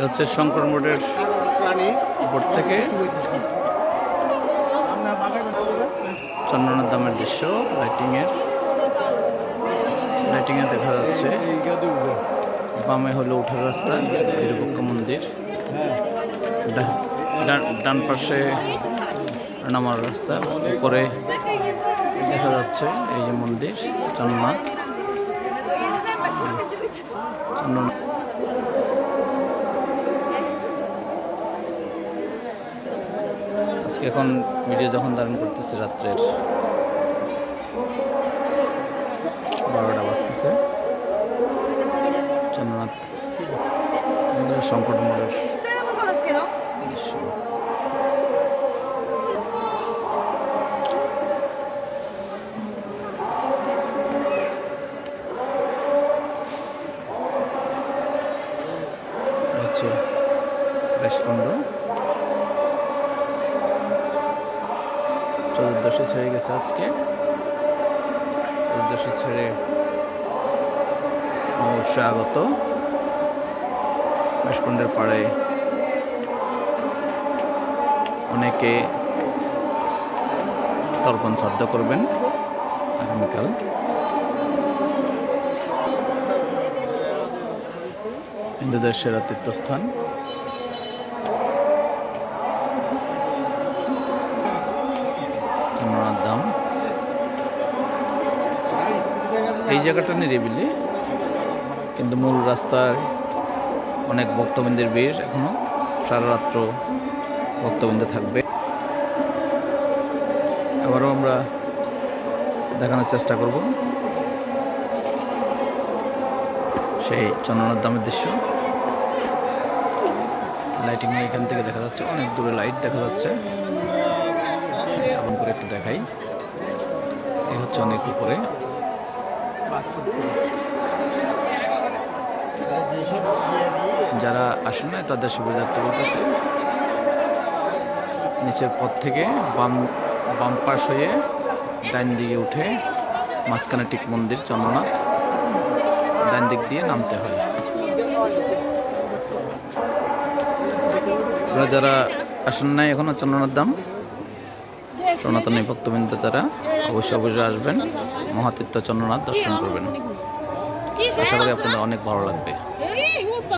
হচ্ছে শঙ্কর মোড়ের উপর থেকে চন্দ্রনাথ ধামের দৃশ্য। লাইটিংয়ে দেখা যাচ্ছে। বামে হলো উঠার রাস্তা, বীরভূক্ষ মন্দির। ডান পাশে নামার রাস্তা। উপরে দেখা যাচ্ছে এই যে মন্দির চন্দ্রনাথ। আজকে এখন ভিডিও যখন ধারণ করতেছে রাত্রের 12টা বাজতেছে। চন্দ্রনাথ সংকট মোড়ের দৃশ্য। হচ্ছে বেশকুণ্ড। চতুর্দশী ছেড়ে গেছে আজকে। চতুর্দশী ছেড়ে অবশ্য আগত বেশকুণ্ডের পাড়ে অনেকে তর্পণ শ্রাদ্ধ করবেন আগামীকাল। হিন্দুদের সেরা তীর্থস্থান। চন্দ্রনাথ ধাম। এই জায়গাটা নিরিবিলি, কিন্তু মূল রাস্তায় অনেক ভক্তবৃন্দের ভিড়। এখনো সারা রাত্র ভক্তবৃন্দ থাকবে। আবারও আমরা দেখানোর চেষ্টা করব সেই চন্দ্রনাথ ধামের দৃশ্য। লাইটিং এখান থেকে দেখা যাচ্ছে, অনেক দূরে লাইট দেখা যাচ্ছে। এমন করে একটু দেখাই, এই হচ্ছে অনেক উপরে। যারা আসেন না তাদের সুবিধার্থে বলতেছে, নিচের পথ থেকে বাম পাশ হয়ে ডাইন দিকে উঠে মাঝখানে ঠিক মন্দির চন্দ্রনাথ, ডাইন দিক দিয়ে নামতে হয়। আপনারা যারা আসেন নাই এখনো চন্দ্রনাথ ধাম, সনাতনী ভক্তবৃন্দ তারা অবশ্যই আসবেন, মহাতীর্থ চন্দ্রনাথ দর্শন করবেন। আশা করি আপনাদের অনেক ভালো লাগবে।